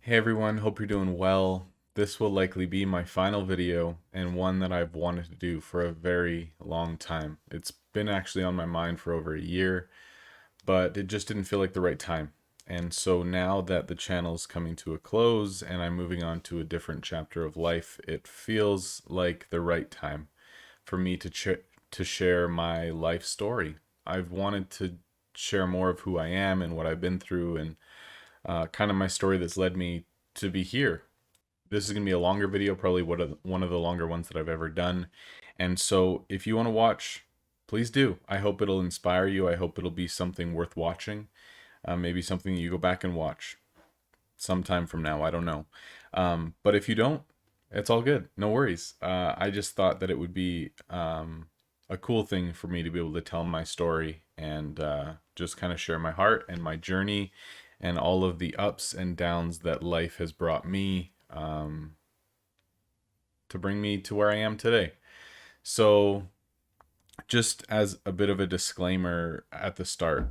Hey everyone, hope you're doing well. This will likely be my final video and one that I've wanted to do for a very long time. It's been actually on my mind for over a year, but it just didn't feel like the right time. And so now that the channel is coming to a close and I'm moving on to a different chapter of life, it feels like the right time for me to share my life story. I've wanted to share more of who I am and what I've been through and kind of my story that's led me to be here. This is going to be a longer video, probably one of the longer ones that I've ever done. And so if you want to watch, please do. I hope it'll inspire you. I hope it'll be something worth watching. Maybe something you go back and watch sometime from now. I don't know. But if you don't, it's all good. No worries. I just thought that it would be a cool thing for me to be able to tell my story and just kind of share my heart and my journey and all of the ups and downs that life has brought me to bring me to where I am today. So, just as a bit of a disclaimer at the start,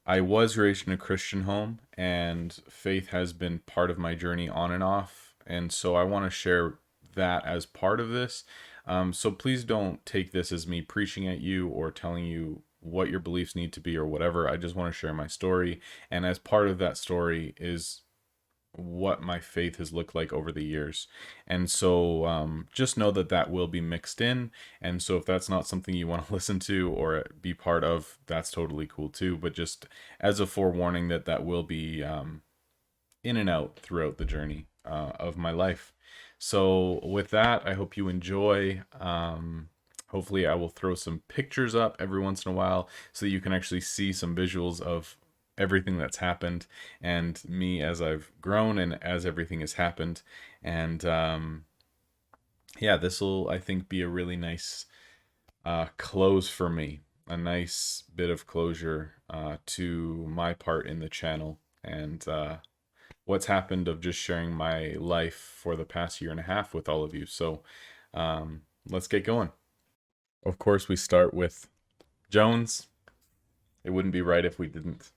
I was raised in a Christian home, and faith has been part of my journey on and off. And so I want to share that as part of this. So please don't take this as me preaching at you or telling you what your beliefs need to be or whatever. I just want to share my story. And as part of that story is what my faith has looked like over the years. And so just know that that will be mixed in. And so if that's not something you want to listen to or be part of, that's totally cool too. But just as a forewarning that that will be in and out throughout the journey of my life. So with that, I hope you enjoy. Hopefully I will throw some pictures up every once in a while so that you can actually see some visuals of everything that's happened and me as I've grown and as everything has happened. And yeah, this will, I think, be a really nice close for me, a nice bit of closure to my part in the channel and what's happened of just sharing my life for the past year and a half with all of you. So let's get going. Of course, we start with Jones. It wouldn't be right if we didn't.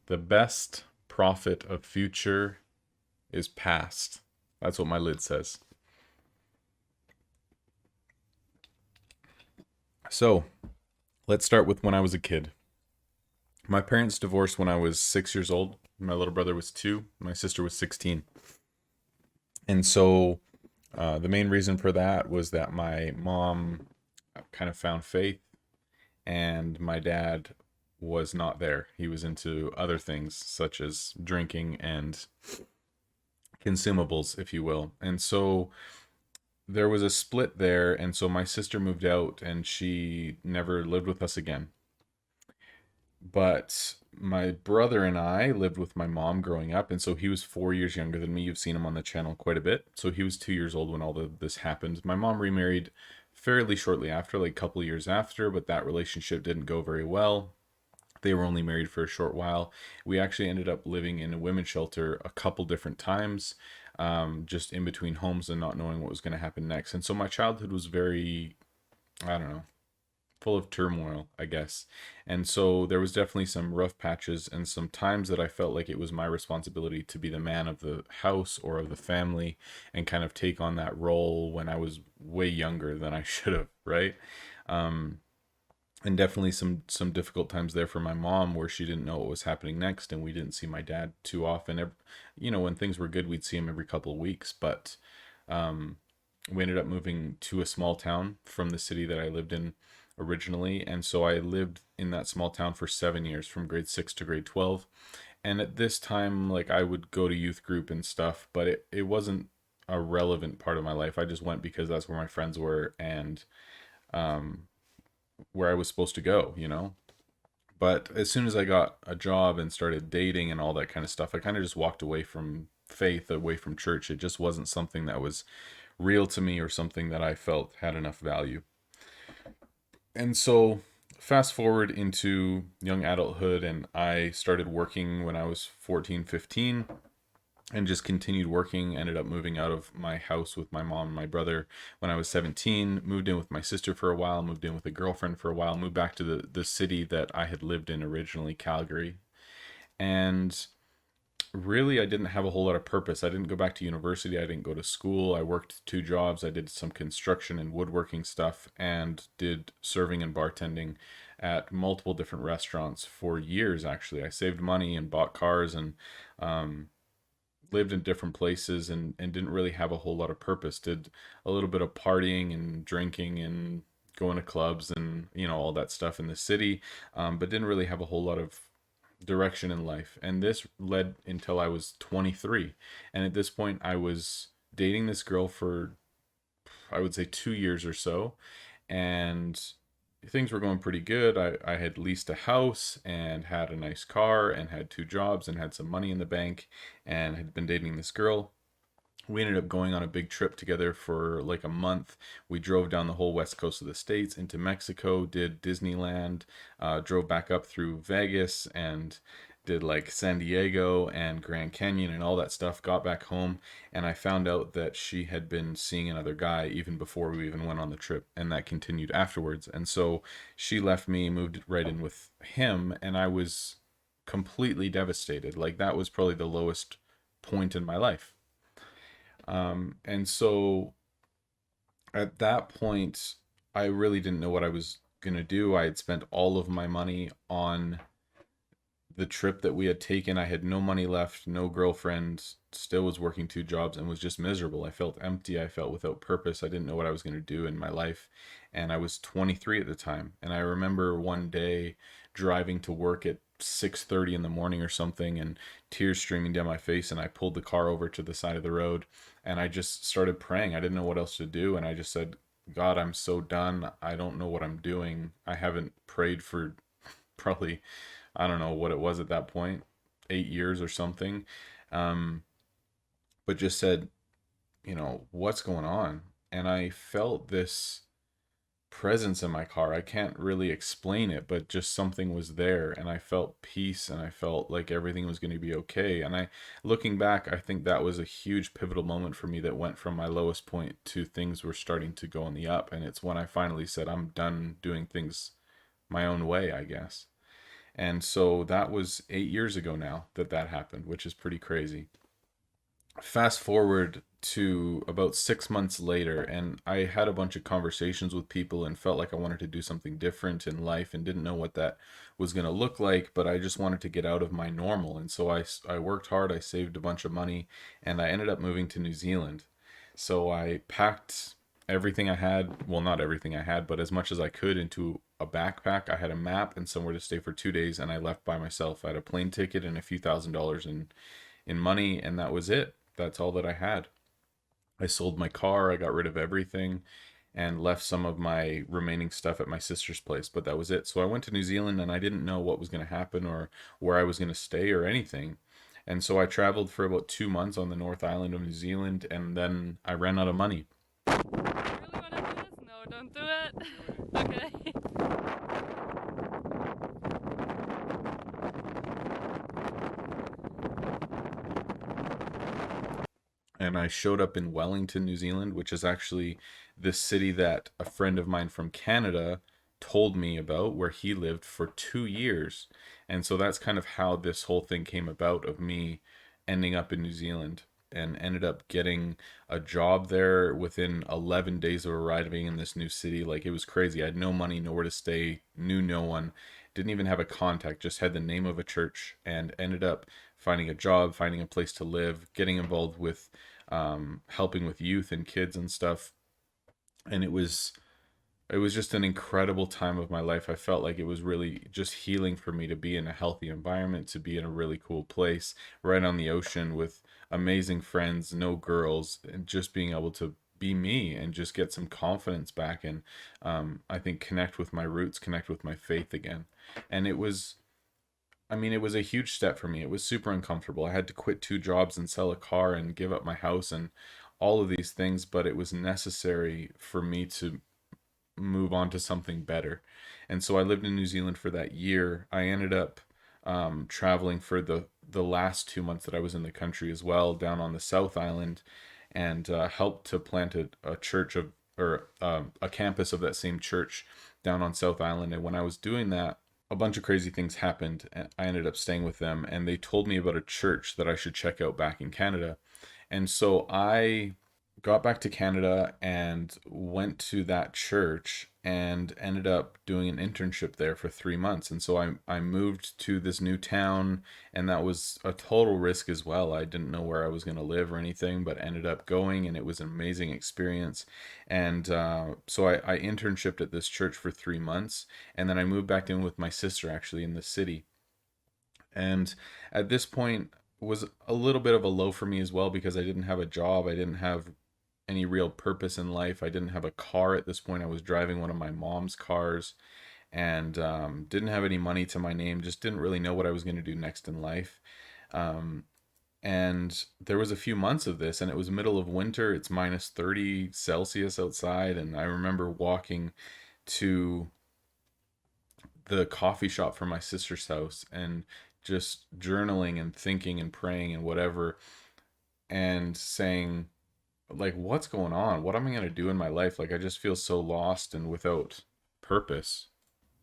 The best prophet of future is past. That's what my lid says. So, let's start with when I was a kid. My parents divorced when I was 6 years old. My little brother was 2. My sister was 16. And so, the main reason for that was that my mom kind of found faith, and my dad was not there. He was into other things, such as drinking and consumables, if you will. And so, there was a split there, and so my sister moved out and she never lived with us again. But my brother and I lived with my mom growing up, and so he was 4 years younger than me. You've seen him on the channel quite a bit. So he was 2 years old when all this happened. My mom remarried fairly shortly after, like a couple of years after, but that relationship didn't go very well. They were only married for a short while. We actually ended up living in a women's shelter a couple different times, just in between homes and not knowing what was going to happen next. And so my childhood was very, I don't know, full of turmoil, I guess. And so there was definitely some rough patches and some times that I felt like it was my responsibility to be the man of the house or of the family and kind of take on that role when I was way younger than I should have, right? Um, and definitely some difficult times there for my mom where she didn't know what was happening next and we didn't see my dad too often. You know, when things were good, we'd see him every couple of weeks, but um, we ended up moving to a small town from the city that I lived in originally. And so I lived in that small town for 7 years from grade 6 to grade 12. And at this time, like I would go to youth group and stuff, but it wasn't a relevant part of my life. I just went because that's where my friends were and um, where I was supposed to go, you know? But as soon as I got a job and started dating and all that kind of stuff, I kind of just walked away from faith, away from church. It just wasn't something that was real to me or something that I felt had enough value. And so fast forward into young adulthood and I started working when I was 14, 15. and just continued working. Ended up moving out of my house with my mom and my brother when I was 17, moved in with my sister for a while, moved in with a girlfriend for a while, moved back to the city that I had lived in originally, Calgary. And really, I didn't have a whole lot of purpose. I didn't go back to university. I didn't go to school. I worked two jobs. I did some construction and woodworking stuff and did serving and bartending at multiple different restaurants for years, actually. I saved money and bought cars and um, lived in different places and didn't really have a whole lot of purpose. Did a little bit of partying and drinking and going to clubs and, all that stuff in the city, but didn't really have a whole lot of direction in life. And this led until I was 23. And at this point, I was dating this girl for, I would say, 2 years or so. And things were going pretty good. I had leased a house and had a nice car and had two jobs and had some money in the bank and had been dating this girl. We ended up going on a big trip together for like a month. We drove down the whole west coast of the States into Mexico, did Disneyland, drove back up through Vegas and did like San Diego and Grand Canyon and all that stuff. Got back home and I found out that she had been seeing another guy even before we even went on the trip, and that continued afterwards. And so she left me, moved right in with him, and I was completely devastated. Like that was probably the lowest point in my life. And so at that point, I really didn't know what I was going to do. I had spent all of my money on the trip that we had taken. I had no money left, no girlfriend, still was working two jobs and was just miserable. I felt empty. I felt without purpose. I didn't know what I was going to do in my life. And I was 23 at the time. And I remember one day driving to work at 6:30 in the morning or something and tears streaming down my face, and I pulled the car over to the side of the road and I just started praying. I didn't know what else to do, and I just said, God, I'm so done. I don't know what I'm doing. I haven't prayed for probably, I don't know what it was at that point, 8 years or something. Um, but just said, what's going on? And I felt this presence in my car. I can't really explain it, but just something was there, and I felt peace and I felt like everything was going to be okay. And looking back, I think that was a huge pivotal moment for me that went from my lowest point to things were starting to go on the up. And it's when I finally said, I'm done doing things my own way, I guess. And so that was 8 years ago now that happened, which is pretty crazy. Fast forward to about 6 months later, and I had a bunch of conversations with people and felt like I wanted to do something different in life and didn't know what that was going to look like, but I just wanted to get out of my normal. And so I worked hard, I saved a bunch of money, and I ended up moving to New Zealand. So I packed everything I had, well, not everything I had, but as much as I could into a backpack. I had a map and somewhere to stay for 2 days, and I left by myself. I had a plane ticket and a few $1,000s in money, and that was it. That's all that I had. I sold my car, I got rid of everything, and left some of my remaining stuff at my sister's place, but that was it. So I went to New Zealand and I didn't know what was going to happen or where I was going to stay or anything. And so I traveled for about 2 months on the North Island of New Zealand, and then I ran out of money. You really want to do this? No, don't do it. Okay. And I showed up in Wellington, New Zealand, which is actually this city that a friend of mine from Canada told me about, where he lived for 2 years. And so that's kind of how this whole thing came about, of me ending up in New Zealand, and ended up getting a job there within 11 days of arriving in this new city. Like, it was crazy. I had no money, nowhere to stay, knew no one, didn't even have a contact, just had the name of a church, and ended up finding a job, finding a place to live, getting involved with helping with youth and kids and stuff. And it was just an incredible time of my life. I felt like it was really just healing for me to be in a healthy environment, to be in a really cool place, right on the ocean with amazing friends, no girls, and just being able to be me and just get some confidence back, and I think connect with my roots, connect with my faith again. And it was a huge step for me. It was super uncomfortable. I had to quit two jobs and sell a car and give up my house and all of these things, but it was necessary for me to move on to something better. And so I lived in New Zealand for that year. I ended up traveling for the last 2 months that I was in the country as well, down on the South Island, and helped to plant a church of or a campus of that same church down on South Island. And when I was doing that, a bunch of crazy things happened. And I ended up staying with them, and they told me about a church that I should check out back in Canada. And so I got back to Canada and went to that church and ended up doing an internship there for 3 months. And so I moved to this new town, and that was a total risk as well. I didn't know where I was going to live or anything, but ended up going, and it was an amazing experience. And so I internshipped at this church for 3 months, and then I moved back in with my sister actually in the city. And at this point was a little bit of a low for me as well because I didn't have a job. I didn't have any real purpose in life. I didn't have a car at this point. I was driving one of my mom's cars, and didn't have any money to my name. Just didn't really know what I was going to do next in life. Um, and there was a few months of this, and it was middle of winter. It's minus 30 Celsius outside, and I remember walking to the coffee shop from my sister's house and just journaling and thinking and praying and whatever, and saying, like, what's going on? What am I going to do in my life? Like, I just feel so lost and without purpose.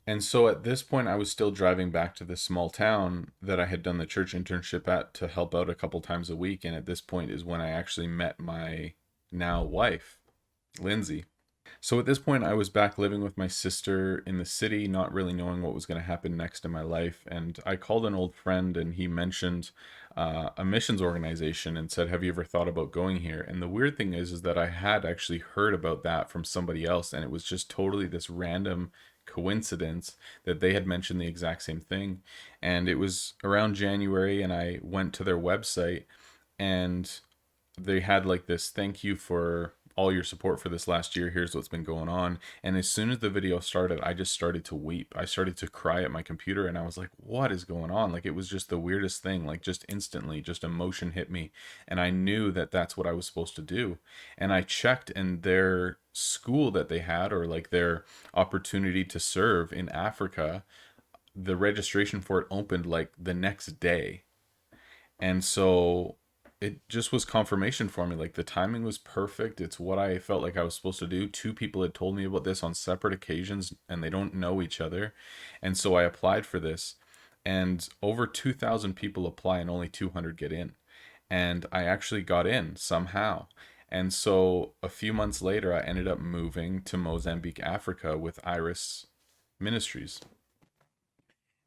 And so at this point, I was still driving back to this small town that I had done the church internship at to help out a couple times a week. And at this point is when I actually met my now wife, Lindsay. So at this point, I was back living with my sister in the city, not really knowing what was going to happen next in my life. And I called an old friend, and he mentioned a missions organization and said, "Have you ever thought about going here?" And the weird thing is that I had actually heard about that from somebody else, and it was just totally this random coincidence that they had mentioned the exact same thing. And it was around January, and I went to their website, and they had like this, "Thank you for all your support for this last year. Here's what's been going on." And as soon as the video started, I just started to weep. I started to cry at my computer, and I was like, what is going on? Like, it was just the weirdest thing. Like, just instantly, just emotion hit me. And I knew that that's what I was supposed to do. And I checked, and their school that they had, or like their opportunity to serve in Africa, the registration for it opened like the next day. And so it just was confirmation for me. Like, the timing was perfect. It's what I felt like I was supposed to do. Two people had told me about this on separate occasions, and they don't know each other. And so I applied for this, and over 2,000 people apply and only 200 get in. And I actually got in somehow. And so a few months later, I ended up moving to Mozambique, Africa with Iris Ministries.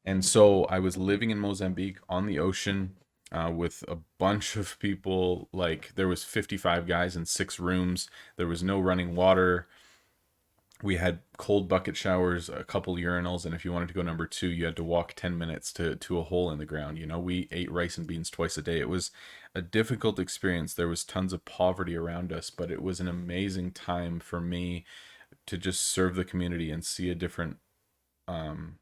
And so I was living in Mozambique on the ocean, with a bunch of people. Like, there was 55 guys in 6 rooms. There was no running water. We had cold bucket showers, a couple urinals, and if you wanted to go number two, you had to walk 10 minutes to a hole in the ground. We ate rice and beans twice a day. It was a difficult experience. There was tons of poverty around us, but it was an amazing time for me to just serve the community and see um,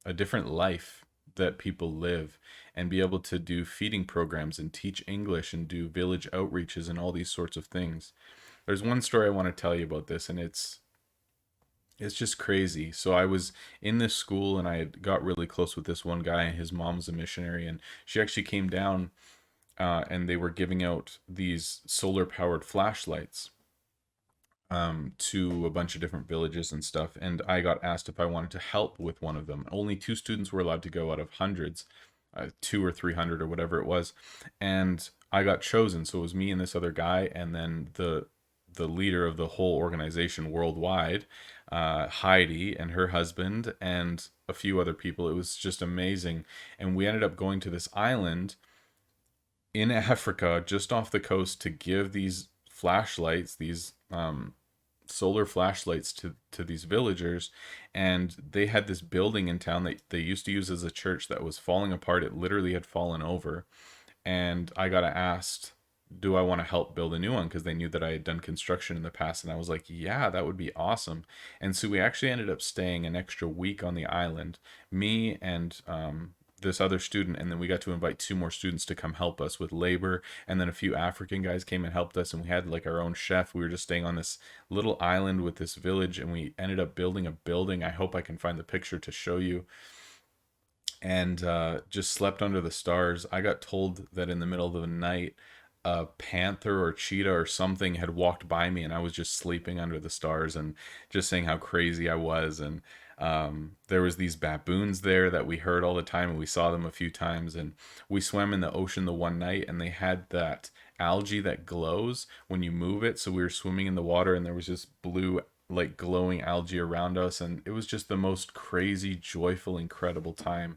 a different life that people live, and be able to do feeding programs and teach English and do village outreaches and all these sorts of things. There's one story I want to tell you about this, and it's just crazy. So I was in this school, and I had got really close with this one guy. His mom's a missionary, and she actually came down, and they were giving out these solar powered flashlights, to a bunch of different villages and stuff. And I got asked if I wanted to help with one of them. Only two students were allowed to go out of hundreds, 2 or 300 or whatever it was. And I got chosen. So it was me and this other guy, and then the leader of the whole organization worldwide, Heidi, and her husband, and a few other people. It was just amazing. And we ended up going to this island in Africa, just off the coast, to give these flashlights, these solar flashlights to these villagers. And they had this building in town that they used to use as a church that was falling apart. It literally had fallen over. And I got asked, do I want to help build a new one? Because they knew that I had done construction in the past. And I was like, yeah, that would be awesome. And so we actually ended up staying an extra week on the island, me and this other student. And then we got to invite 2 more students to come help us with labor. And then a few African guys came and helped us. And we had like our own chef. We were just staying on this little island with this village. And we ended up building a building. I hope I can find the picture to show you. and just slept under the stars. I got told that in the middle of the night, a panther or cheetah or something had walked by me, and I was just sleeping under the stars and just saying how crazy I was. And there was these baboons there that we heard all the time, and we saw them a few times. And we swam in the ocean the one night, and they had that algae that glows when you move it. So we were swimming in the water, and there was just blue, like glowing algae around us, and it was just the most crazy, joyful, incredible time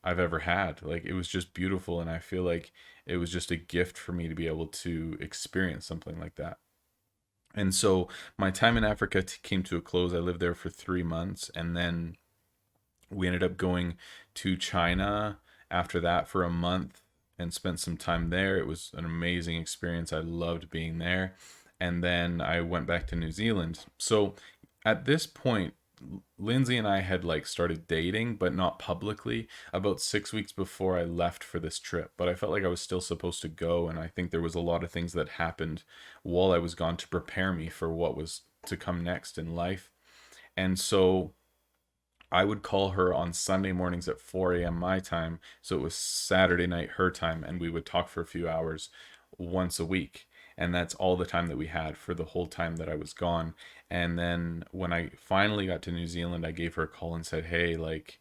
I've ever had. Like it was just beautiful, and I feel like it was just a gift for me to be able to experience something like that. And so my time in Africa came to a close. I lived there for 3 months, and then we ended up going to China after that for a month and spent some time there. It was an amazing experience. I loved being there. And then I went back to New Zealand. So at this point, Lindsay and I had like started dating, but not publicly, about 6 weeks before I left for this trip. But I felt like I was still supposed to go, and I think there was a lot of things that happened while I was gone to prepare me for what was to come next in life. And so I would call her on Sunday mornings at 4 a.m. my time. So it was Saturday night her time, and we would talk for a few hours once a week. And that's all the time that we had for the whole time that I was gone. And then when I finally got to New Zealand, I gave her a call and said, hey, like,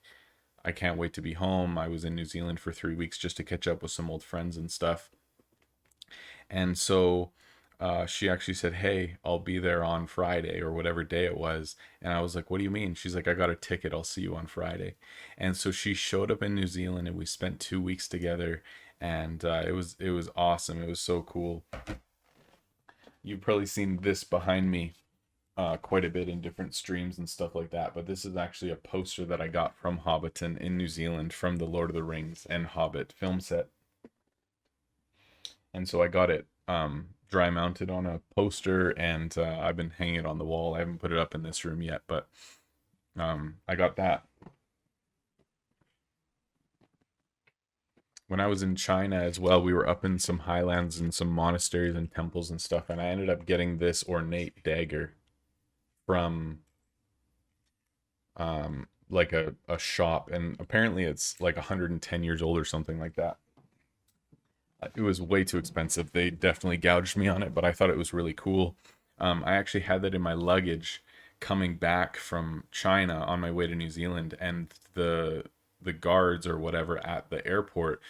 I can't wait to be home. I was in New Zealand for 3 weeks just to catch up with some old friends and stuff. And so she actually said, hey, I'll be there on Friday or whatever day it was. And I was like, what do you mean? She's like, I got a ticket. I'll see you on Friday. And so she showed up in New Zealand, and we spent 2 weeks together. And it was awesome. It was so cool. You've probably seen this behind me quite a bit in different streams and stuff like that. But this is actually a poster that I got from Hobbiton in New Zealand from the Lord of the Rings and Hobbit film set. And so I got it dry mounted on a poster, and I've been hanging it on the wall. I haven't put it up in this room yet, but I got that. When I was in China as well, we were up in some highlands and some monasteries and temples and stuff, and I ended up getting this ornate dagger from like a shop, and apparently it's like 110 years old or something like that. It was way too expensive. They definitely gouged me on it, but I thought it was really cool. I actually had that in my luggage coming back from China on my way to New Zealand, and the guards or whatever at the airport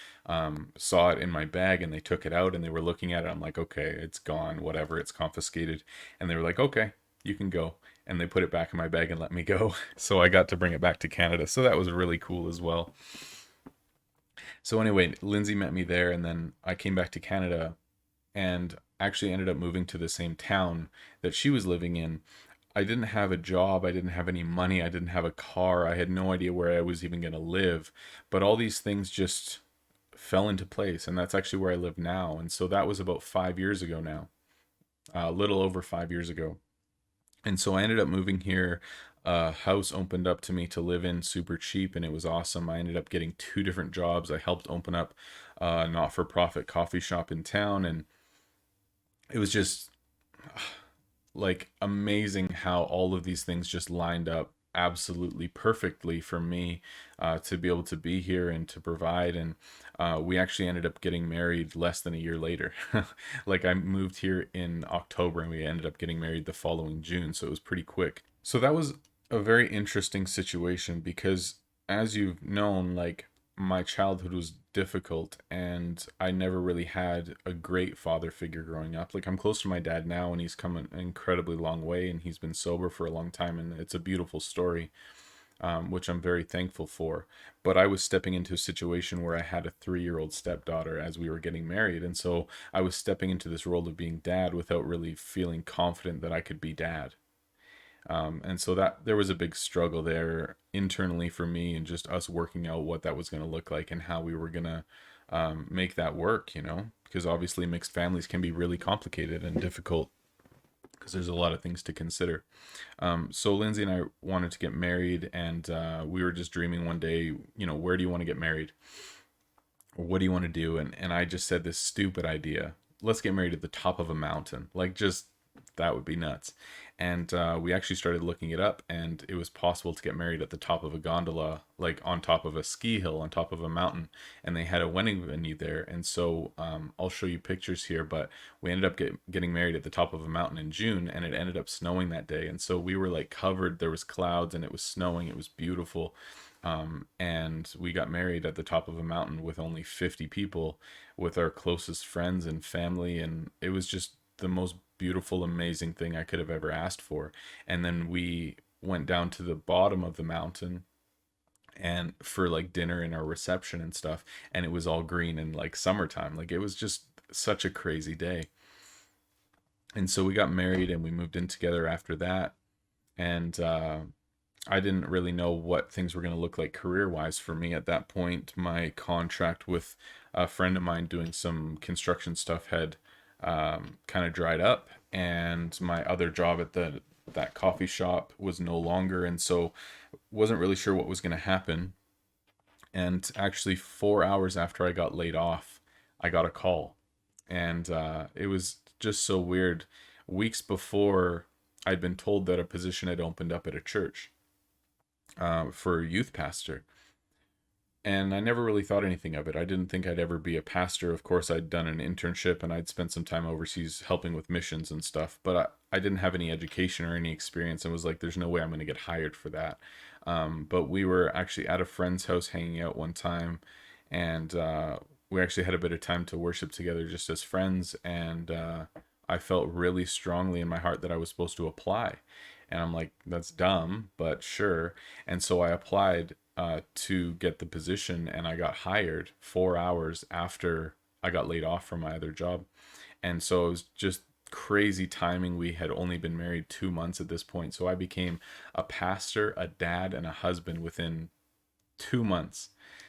saw it in my bag, and they took it out and they were looking at it. I'm like, okay, it's gone, whatever, it's confiscated. And they were like, okay, you can go. And they put it back in my bag and let me go. So I got to bring it back to Canada. So that was really cool as well. So anyway, Lindsay met me there, and then I came back to Canada and actually ended up moving to the same town that she was living in. I didn't have a job, I didn't have any money, I didn't have a car, I had no idea where I was even going to live, but all these things just fell into place, and that's actually where I live now. And so that was about 5 years ago now, a little over 5 years ago. And so I ended up moving here. A house opened up to me to live in super cheap, and it was awesome. I ended up getting two different jobs. I helped open up a not-for-profit coffee shop in town, and it was just like amazing how all of these things just lined up absolutely perfectly for me to be able to be here and to provide. And we actually ended up getting married less than a year later. Like I moved here in October, and we ended up getting married the following June, so it was pretty quick. So that was a very interesting situation because, as you've known, like my childhood was difficult, and I never really had a great father figure growing up. Like I'm close to my dad now, and he's come an incredibly long way, and he's been sober for a long time, and it's a beautiful story, which I'm very thankful for. But I was stepping into a situation where I had a 3-year-old stepdaughter as we were getting married, and so I was stepping into this role of being dad without really feeling confident that I could be dad. And so that there was a big struggle there internally for me, and just us working out what that was going to look like and how we were going to make that work, because obviously mixed families can be really complicated and difficult because there's a lot of things to consider. So Lindsay and I wanted to get married, and we were just dreaming one day, where do you want to get married? Or what do you want to do? And I just said this stupid idea. Let's get married at the top of a mountain. Like just that would be nuts. And we actually started looking it up, and it was possible to get married at the top of a gondola, like on top of a ski hill, on top of a mountain. And they had a wedding venue there. And so I'll show you pictures here, but we ended up getting married at the top of a mountain in June, and it ended up snowing that day. And so we were like covered, there was clouds, and it was snowing. It was beautiful. And we got married at the top of a mountain with only 50 people, with our closest friends and family. And it was just the most beautiful, amazing thing I could have ever asked for. And then we went down to the bottom of the mountain and for like dinner and our reception and stuff, and it was all green and like summertime. Like it was just such a crazy day. And so we got married and we moved in together after that. And I didn't really know what things were going to look like career wise for me at that point. My contract with a friend of mine doing some construction stuff had kind of dried up, and my other job at that coffee shop was no longer, and so wasn't really sure what was going to happen. And actually, 4 hours after I got laid off, I got a call, and it was just so weird. Weeks before, I'd been told that a position had opened up at a church for a youth pastor. And I never really thought anything of it. I didn't think I'd ever be a pastor. Of course, I'd done an internship and I'd spent some time overseas helping with missions and stuff, but I didn't have any education or any experience, and was like, there's no way I'm going to get hired for that. But we were actually at a friend's house hanging out one time, and we actually had a bit of time to worship together just as friends, and I felt really strongly in my heart that I was supposed to apply. And I'm like, that's dumb, but sure. And so I applied to get the position, and I got hired 4 hours after I got laid off from my other job. And so it was just crazy timing. We had only been married 2 months at this point. So I became a pastor, a dad, and a husband within 2 months.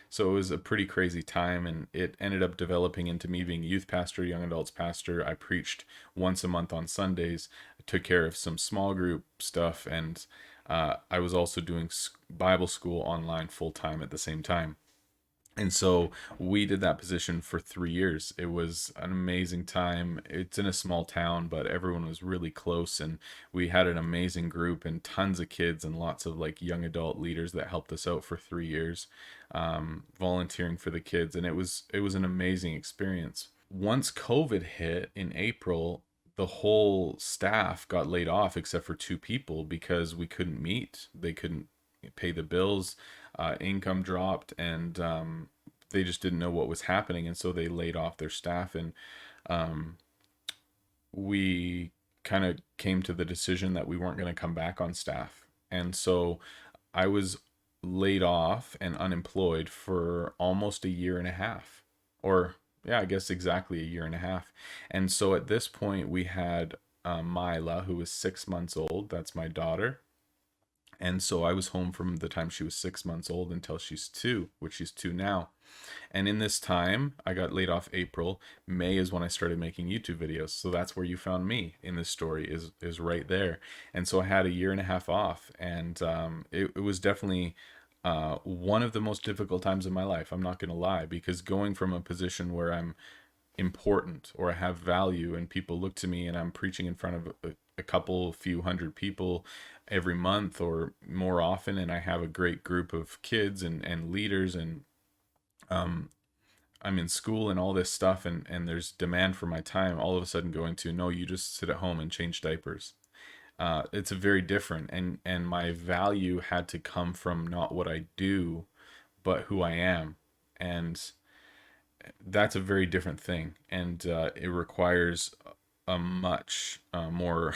So it was a pretty crazy time, and it ended up developing into me being youth pastor, young adults pastor. I preached once a month on Sundays, took care of some small group stuff, and I was also doing Bible school online full time at the same time. And so we did that position for 3 years. It was an amazing time. It's in a small town, but everyone was really close, and we had an amazing group and tons of kids and lots of like young adult leaders that helped us out for 3 years, volunteering for the kids, and it was an amazing experience. Once COVID hit in April, the whole staff got laid off except for two people because we couldn't meet. They couldn't pay the bills, income dropped, and they just didn't know what was happening, and so they laid off their staff. And um, we kind of came to the decision that we weren't going to come back on staff. And so I was laid off and unemployed for almost a year and a half, or yeah, I guess exactly a year and a half. And so at this point, we had Mila, who was 6 months old. That's my daughter. And so I was home from the time she was 6 months old until she's two, which she's two now. And in this time, I got laid off April. May is when I started making YouTube videos. So that's where you found me in this story, is right there. And so I had a year and a half off, and it was definitely one of the most difficult times in my life. I'm not going to lie, because going from a position where I'm important or I have value and people look to me and I'm preaching in front of a couple few hundred people every month or more often, and I have a great group of kids and leaders, and um I'm in school and all this stuff, and there's demand for my time, all of a sudden going to, no, you just sit at home and change diapers. It's a very different, and my value had to come from not what I do but who I am. And that's a very different thing, and it requires a much more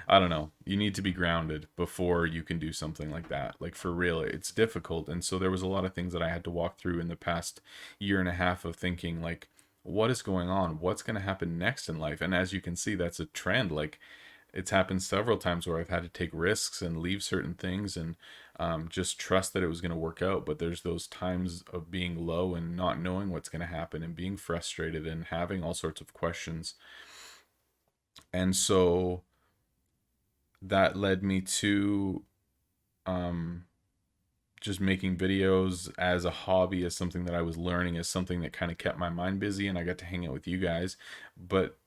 I don't know, you need to be grounded before you can do something like that. Like, for real, it's difficult. And so there was a lot of things that I had to walk through in the past year and a half of thinking like, what is going on, what's going to happen next in life. And as you can see, that's a trend. Like, it's happened several times where I've had to take risks and leave certain things, and just trust that it was going to work out. But there's those times of being low and not knowing what's going to happen and being frustrated and having all sorts of questions. And so that led me to um, just making videos as a hobby, as something that I was learning, as something that kind of kept my mind busy, and I got to hang out with you guys. But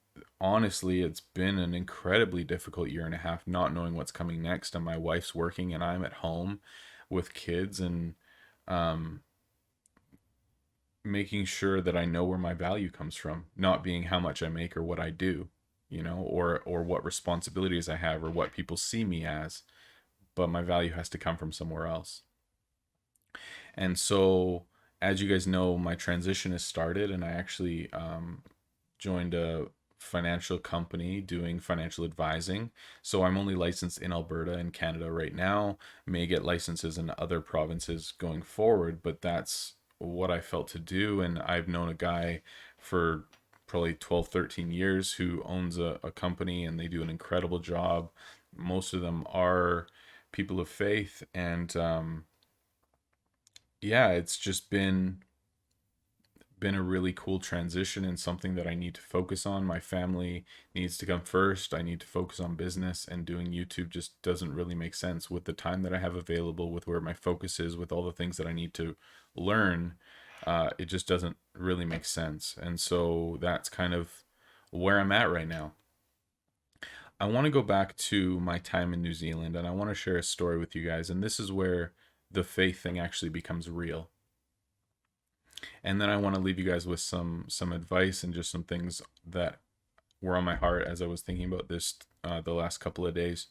honestly, it's been an incredibly difficult year and a half not knowing what's coming next. And my wife's working and I'm at home with kids, and um, making sure that I know where my value comes from, not being how much I make or what I do, or what responsibilities I have or what people see me as, but my value has to come from somewhere else. And so, as you guys know, my transition has started, and I actually joined a financial company doing financial advising. So I'm only licensed in Alberta and Canada right now, may get licenses in other provinces going forward, but that's what I felt to do. And I've known a guy for probably 12, 13 years who owns a company, and they do an incredible job. Most of them are people of faith. And yeah, it's just been a really cool transition and something that I need to focus on. My family needs to come first. I need to focus on business, and doing YouTube just doesn't really make sense with the time that I have available, with where my focus is, with all the things that I need to learn. It just doesn't really make sense. And so that's kind of where I'm at right now. I want to go back to my time in New Zealand, and I want to share a story with you guys. And this is where the faith thing actually becomes real. And then I want to leave you guys with some advice and just some things that were on my heart as I was thinking about this the last couple of days.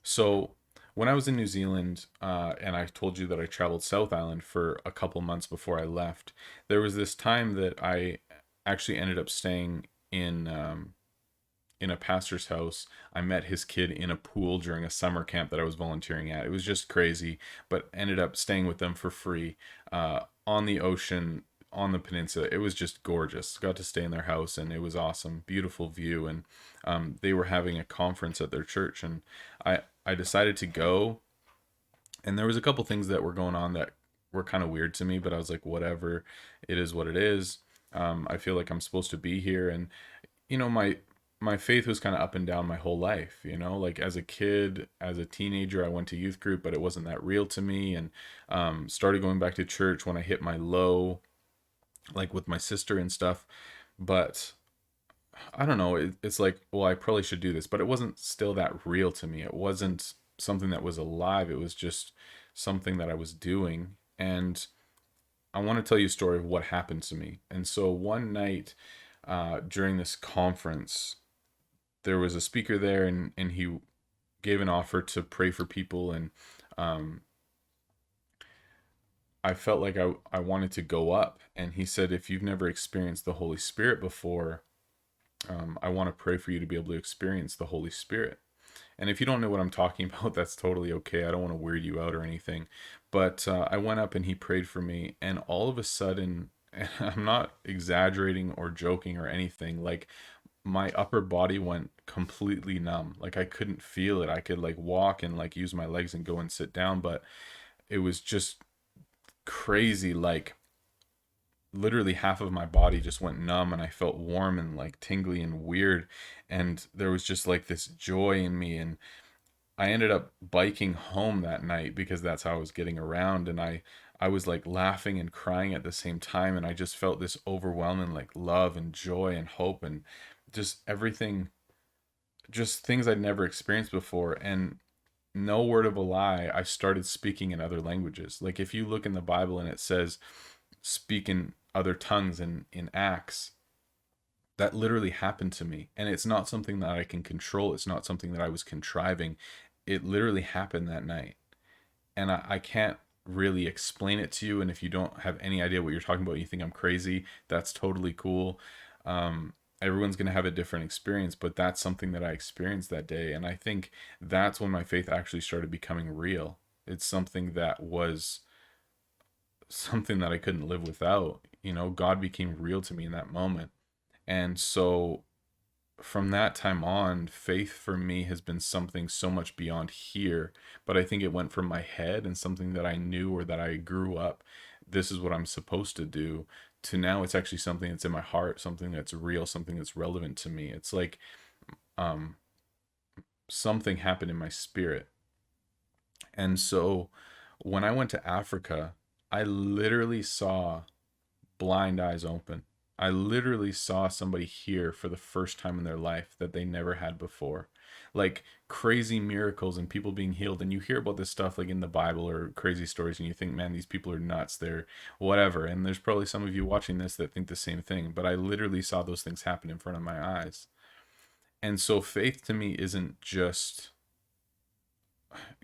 So when I was in New Zealand, and I told you that I traveled South Island for a couple months before I left, there was this time that I actually ended up staying in a pastor's house. I met his kid in a pool during a summer camp that I was volunteering at. It was just crazy, but ended up staying with them for free on the ocean on the peninsula. It was just gorgeous. Got to stay in their house, and it was awesome. Beautiful view. And they were having a conference at their church, and I decided to go. And there was a couple things that were going on that were kind of weird to me, but I was like, whatever, it is what it is. I feel like I'm supposed to be here. And my faith was kind of up and down my whole life. Like as a kid, as a teenager, I went to youth group, but it wasn't that real to me. And started going back to church when I hit my low, like with my sister and stuff. But I don't know, it's like, well, I probably should do this, but it wasn't still that real to me. It wasn't something that was alive. It was just something that I was doing. And I want to tell you a story of what happened to me. And so one night, during this conference, there was a speaker there, and he gave an offer to pray for people. And um, I felt like I wanted to go up. And he said, if you've never experienced the Holy Spirit before, I want to pray for you to be able to experience the Holy Spirit. And if you don't know what I'm talking about, that's totally okay. I don't want to weird you out or anything. But I went up and he prayed for me. And all of a sudden, and I'm not exaggerating or joking or anything, like my upper body went completely numb. Like I couldn't feel it. I could like walk and like use my legs and go and sit down, but it was just crazy. Like literally half of my body just went numb, and I felt warm and like tingly and weird. And there was just like this joy in me. And I ended up biking home that night because that's how I was getting around. And I was like laughing and crying at the same time. And I just felt this overwhelming like love and joy and hope, and just everything, just things I'd never experienced before. And no word of a lie, I started speaking in other languages. Like if you look in the Bible and it says speak in other tongues in Acts, that literally happened to me. And it's not something that I can control. It's not something that I was contriving. It literally happened that night. And I can't really explain it to you. And if you don't have any idea what you're talking about, you think I'm crazy, that's totally cool. Everyone's going to have a different experience, but that's something that I experienced that day. And I think that's when my faith actually started becoming real. It's something that was something that I couldn't live without. God became real to me in that moment. And so from that time on, faith for me has been something so much beyond here. But I think it went from my head and something that I knew or that I grew up, this is what I'm supposed to do, to now it's actually something that's in my heart, something that's real, something that's relevant to me. It's like um, something happened in my spirit. And so when I went to Africa, I literally saw blind eyes open. I literally saw somebody hear for the first time in their life that they never had before. Like crazy miracles and people being healed. And you hear about this stuff like in the Bible or crazy stories, and you think, man, these people are nuts. They're whatever. And there's probably some of you watching this that think the same thing. But I literally saw those things happen in front of my eyes. And so faith to me isn't just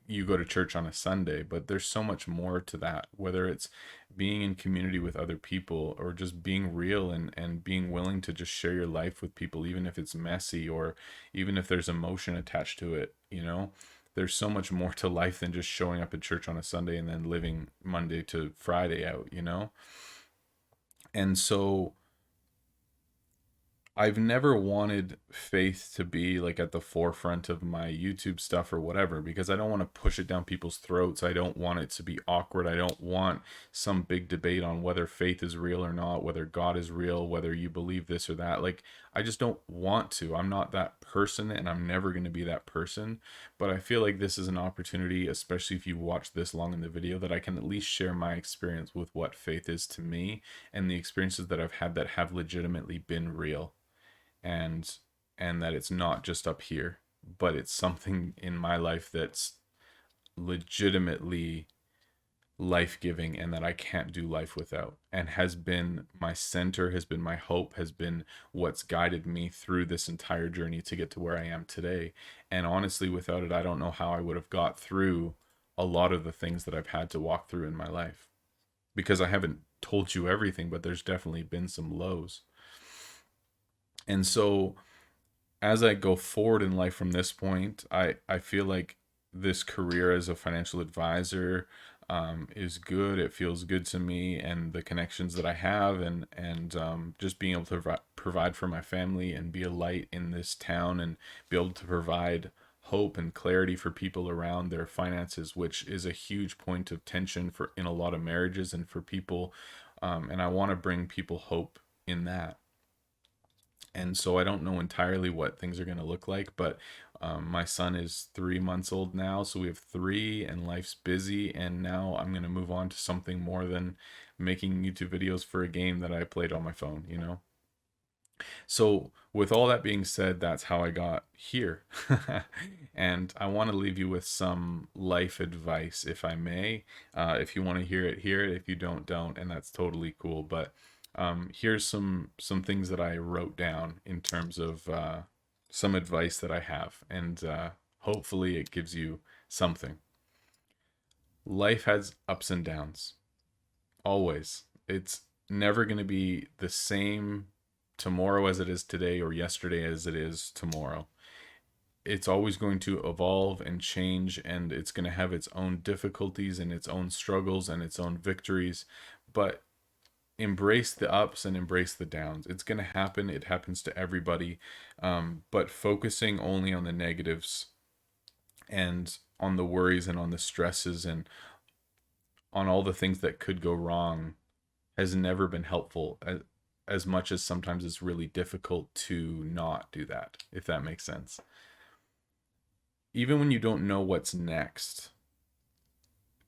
you go to church on a Sunday, but there's so much more to that, whether it's being in community with other people or just being real and being willing to just share your life with people, even if it's messy or even if there's emotion attached to it, you know? There's so much more to life than just showing up at church on a Sunday and then living Monday to Friday out, you know? And so I've never wanted faith to be like at the forefront of my YouTube stuff or whatever because I don't want to push it down people's throats. I don't want it to be awkward. I don't want some big debate on whether faith is real or not, whether God is real, whether you believe this or that. Like, I just don't want to. I'm not that person and I'm never going to be that person. But I feel like this is an opportunity, especially if you watch this long in the video, that I can at least share my experience with what faith is to me and the experiences that I've had that have legitimately been real and that it's not just up here, but it's something in my life that's legitimately life-giving and that I can't do life without, and has been my center, has been my hope, has been what's guided me through this entire journey to get to where I am today. And honestly, without it, I don't know how I would have got through a lot of the things that I've had to walk through in my life, because I haven't told you everything, but there's definitely been some lows. And so as I go forward in life from this point, I feel like this career as a financial advisor is good. It feels good to me, and the connections that I have, and just being able to provide for my family and be a light in this town, and be able to provide hope and clarity for people around their finances, which is a huge point of tension for in a lot of marriages and for people. And I want to bring people hope in that. And so I don't know entirely what things are going to look like, but my son is 3 months old now, so we have three, and life's busy. And now I'm going to move on to something more than making YouTube videos for a game that I played on my phone, you know? So, with all that being said, that's how I got here. And I want to leave you with some life advice, if I may. If you want to hear it, hear it. If you don't, don't. And that's totally cool. But here's some things that I wrote down in terms of some advice that I have. And hopefully it gives you something. Life has ups and downs. Always. It's never going to be the same tomorrow as it is today, or yesterday as it is tomorrow. It's always going to evolve and change, and it's going to have its own difficulties and its own struggles and its own victories. But embrace the ups and embrace the downs. It's going to happen. It happens to everybody. But focusing only on the negatives and on the worries and on the stresses and on all the things that could go wrong has never been helpful, as much as sometimes it's really difficult to not do that, if that makes sense. Even when you don't know what's next,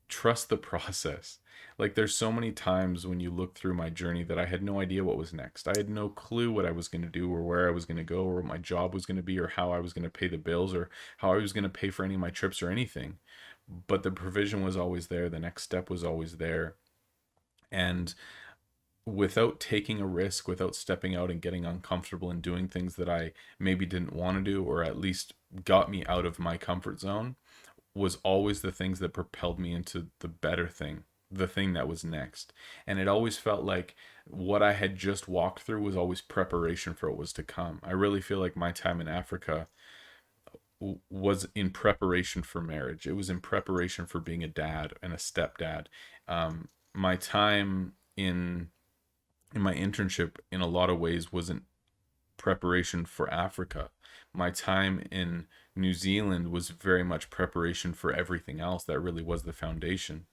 trust the process. Like, there's so many times when you look through my journey that I had no idea what was next. I had no clue what I was going to do, or where I was going to go, or what my job was going to be, or how I was going to pay the bills, or how I was going to pay for any of my trips or anything. But the provision was always there. The next step was always there. And without taking a risk, without stepping out and getting uncomfortable and doing things that I maybe didn't want to do, or at least got me out of my comfort zone, was always the things that propelled me into the better thing, the thing that was next. And it always felt like what I had just walked through was always preparation for what was to come. I really feel like my time in Africa was in preparation for marriage. It was in preparation for being a dad and a stepdad. My time in my internship, in a lot of ways, wasn't preparation for Africa. My time in New Zealand was very much preparation for everything else. That really was the foundation.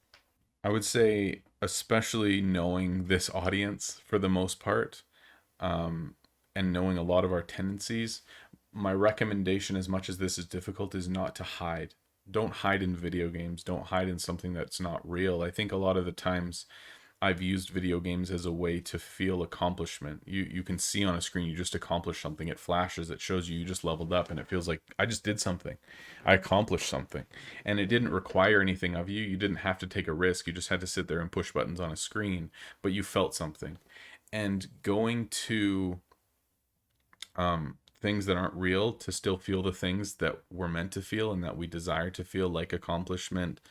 I would say, especially knowing this audience for the most part, and knowing a lot of our tendencies, my recommendation, as much as this is difficult, is not to hide. Don't hide in video games. Don't hide in something that's not real. I think a lot of the times I've used video games as a way to feel accomplishment. You can see on a screen you just accomplished something. It flashes, it shows you you just leveled up, and it feels like I just did something. I accomplished something. And it didn't require anything of you. You didn't have to take a risk. You just had to sit there and push buttons on a screen, but you felt something. And going to things that aren't real to still feel the things that we're meant to feel and that we desire to feel, like accomplishment,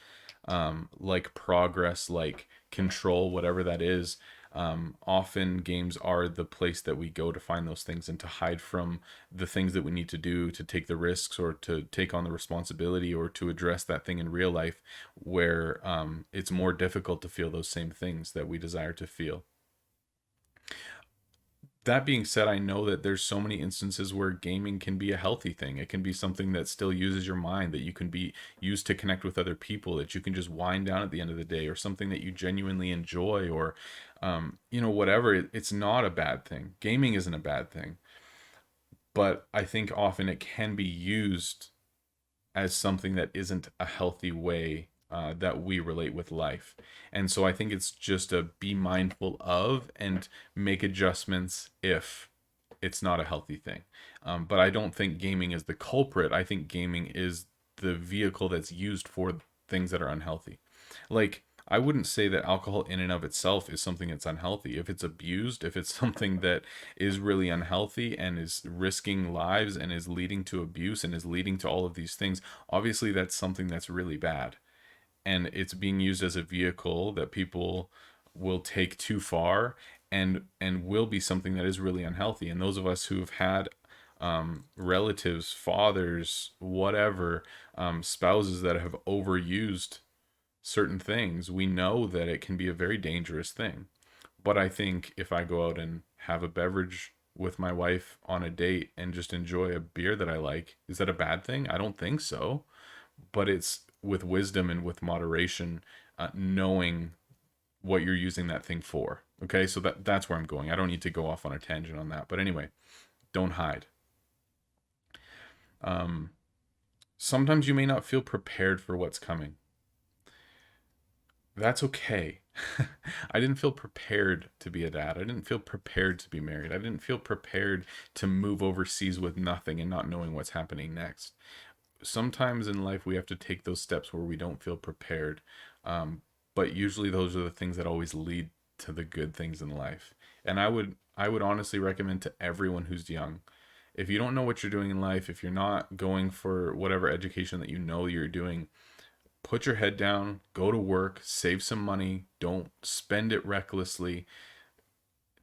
like progress, like control, whatever that is. Often games are the place that we go to find those things and to hide from the things that we need to do, to take the risks or to take on the responsibility or to address that thing in real life where it's more difficult to feel those same things that we desire to feel. That being said, I know that there's so many instances where gaming can be a healthy thing. It can be something that still uses your mind, that you can be used to connect with other people, that you can just wind down at the end of the day, or something that you genuinely enjoy, or whatever. It's not a bad thing. Gaming isn't a bad thing, but I think often it can be used as something that isn't a healthy way that we relate with life. And so I think it's just a be mindful of and make adjustments if it's not a healthy thing. But I don't think gaming is the culprit. I think gaming is the vehicle that's used for things that are unhealthy. Like, I wouldn't say that alcohol in and of itself is something that's unhealthy. If it's abused, if it's something that is really unhealthy and is risking lives and is leading to abuse and is leading to all of these things, obviously that's something that's really bad. And it's being used as a vehicle that people will take too far and will be something that is really unhealthy. And those of us who've had relatives, fathers, whatever, spouses that have overused certain things, we know that it can be a very dangerous thing. But I think if I go out and have a beverage with my wife on a date and just enjoy a beer that I like, is that a bad thing? I don't think so. But it's with wisdom and with moderation, knowing what you're using that thing for. Okay, so that's where I'm going. I don't need to go off on a tangent on that. But anyway, don't hide. Sometimes you may not feel prepared for what's coming. That's okay. I didn't feel prepared to be a dad. I didn't feel prepared to be married. I didn't feel prepared to move overseas with nothing and not knowing what's happening next. Sometimes in life we have to take those steps where we don't feel prepared. But usually those are the things that always lead to the good things in life. And I would honestly recommend to everyone who's young, if you don't know what you're doing in life, if you're not going for whatever education that you know you're doing, put your head down, go to work, save some money, don't spend it recklessly,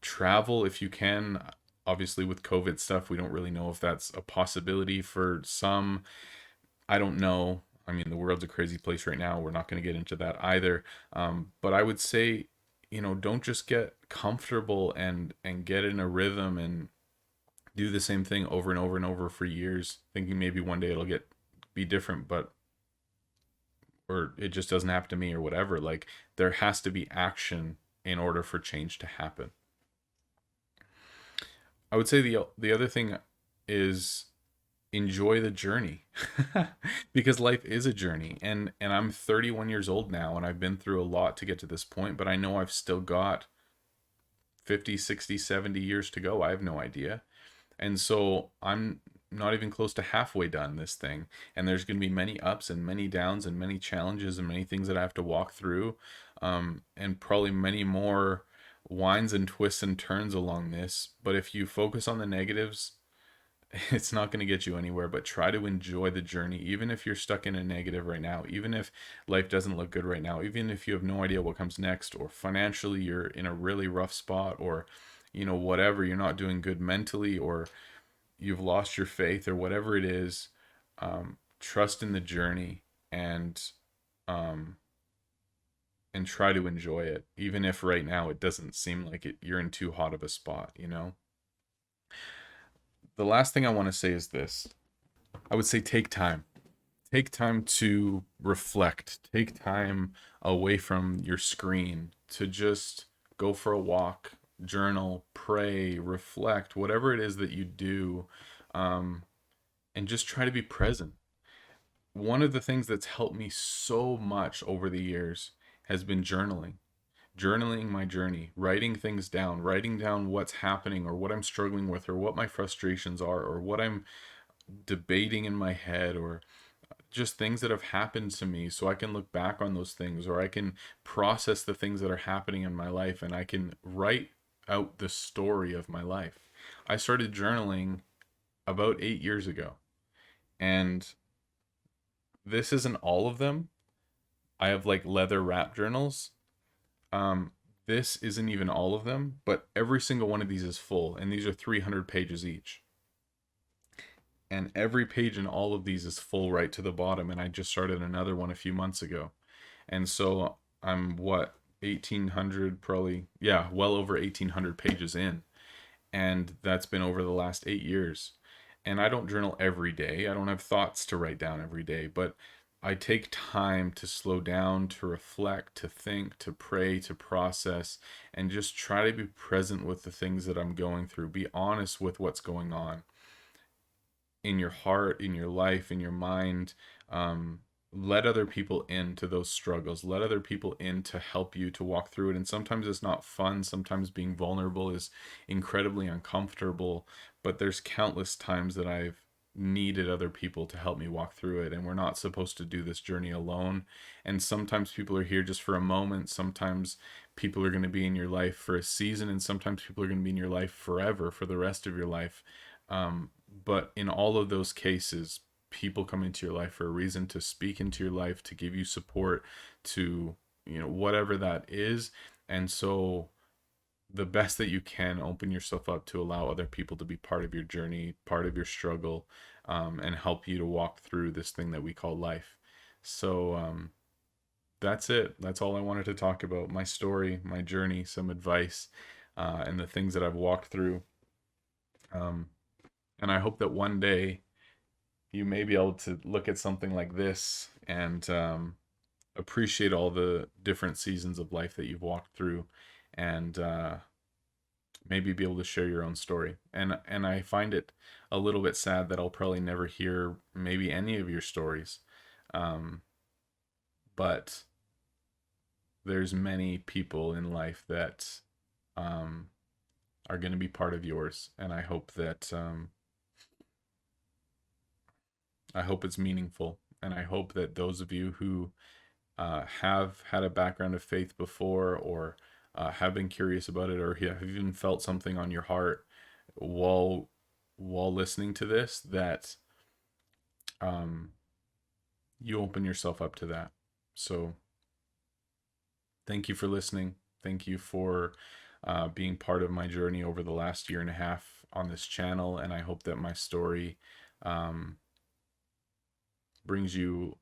travel if you can. Obviously, with COVID stuff, we don't really know if that's a possibility for some. I don't know. I mean, the world's a crazy place right now. We're not going to get into that either. But I would say, don't just get comfortable and get in a rhythm and do the same thing over and over and over for years, thinking maybe one day it'll be different, but or it just doesn't happen to me or whatever. Like, there has to be action in order for change to happen. I would say the other thing is enjoy the journey because life is a journey, and I'm 31 years old now and I've been through a lot to get to this point, but I know I've still got 50, 60, 70 years to go. I have no idea. And so I'm not even close to halfway done this thing. And there's going to be many ups and many downs and many challenges and many things that I have to walk through. And probably many more winds and twists and turns along this. But if you focus on the negatives, it's not going to get you anywhere. But try to enjoy the journey, even if you're stuck in a negative right now, even if life doesn't look good right now, even if you have no idea what comes next, or financially you're in a really rough spot, or whatever, you're not doing good mentally, or you've lost your faith, or whatever it is. Trust in the journey, um, and try to enjoy it, even if right now it doesn't seem like you're in too hot of a spot. The last thing I want to say is this. I would say take time. Take time to reflect. Take time away from your screen to just go for a walk, journal, pray, reflect, whatever it is that you do, and just try to be present. One of the things that's helped me so much over the years has been journaling. journaling my journey, writing things down, writing down what's happening or what I'm struggling with or what my frustrations are or what I'm debating in my head or just things that have happened to me so I can look back on those things or I can process the things that are happening in my life and I can write out the story of my life. I started journaling about 8 years ago, and this isn't all of them. I have like leather wrap journals. Um, this isn't even all of them, but every single one of these is full, and these are 300 pages each. And every page in all of these is full right to the bottom. And I just started another one a few months ago. And so I'm what, 1800 probably, yeah, well over 1800 pages in. And that's been over the last 8 years. And I don't journal every day. I don't have thoughts to write down every day, but I take time to slow down, to reflect, to think, to pray, to process, and just try to be present with the things that I'm going through. Be honest with what's going on in your heart, in your life, in your mind. Let other people into those struggles. Let other people in to help you to walk through it. And sometimes it's not fun. Sometimes being vulnerable is incredibly uncomfortable. But there's countless times that I've needed other people to help me walk through it. And we're not supposed to do this journey alone. And sometimes people are here just for a moment. Sometimes people are going to be in your life for a season. And sometimes people are going to be in your life forever, for the rest of your life. But in all of those cases, people come into your life for a reason, to speak into your life, to give you support, to, whatever that is. And so the best that you can, open yourself up to allow other people to be part of your journey, part of your struggle, and help you to walk through this thing that we call life. So that's it. That's all I wanted to talk about. My story, my journey, some advice, and the things that I've walked through. Um, and I hope that one day you may be able to look at something like this and appreciate all the different seasons of life that you've walked through, and maybe be able to share your own story. And I find it a little bit sad that I'll probably never hear maybe any of your stories, um, but there's many people in life that um, are going to be part of yours, and I hope it's meaningful, and I hope that those of you who have had a background of faith before, or have been curious about it, or have even felt something on your heart while listening to this, that um, you open yourself up to that. So thank you for listening. Thank you for being part of my journey over the last year and a half on this channel, and I hope that my story um, brings you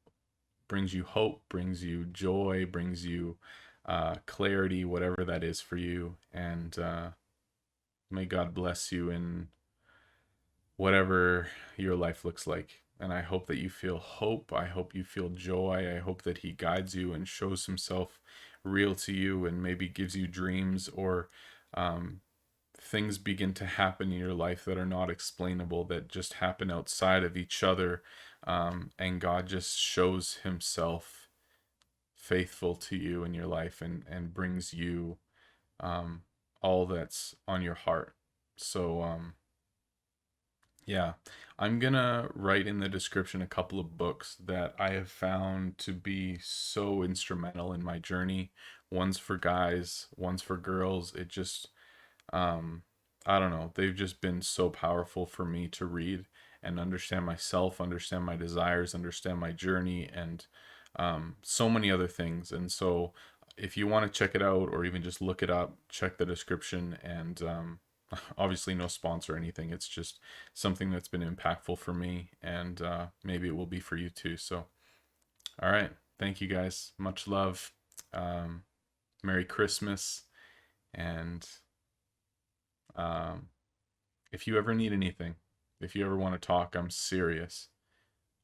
hope, brings you joy, brings you clarity, whatever that is for you. And may God bless you in whatever your life looks like. And I hope that you feel hope. I hope you feel joy. I hope that He guides you and shows Himself real to you, and maybe gives you dreams, or um, things begin to happen in your life that are not explainable, that just happen outside of each other. And God just shows Himself faithful to you in your life, and brings you um, all that's on your heart. So, yeah, I'm gonna write in the description a couple of books that I have found to be so instrumental in my journey. One's for guys, one's for girls. It just um, I don't know. They've just been so powerful for me to read and understand myself, understand my desires, understand my journey, and so many other things. And so, if you want to check it out, or even just look it up, check the description. And obviously, no sponsor or anything. It's just something that's been impactful for me, and maybe it will be for you too. So, all right. Thank you guys. Much love. Um, Merry Christmas. And um, if you ever need anything, if you ever want to talk, I'm serious.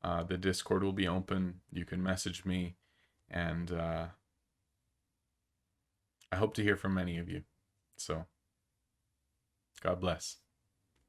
The Discord will be open. You can message me, and I hope to hear from many of you. So, God bless.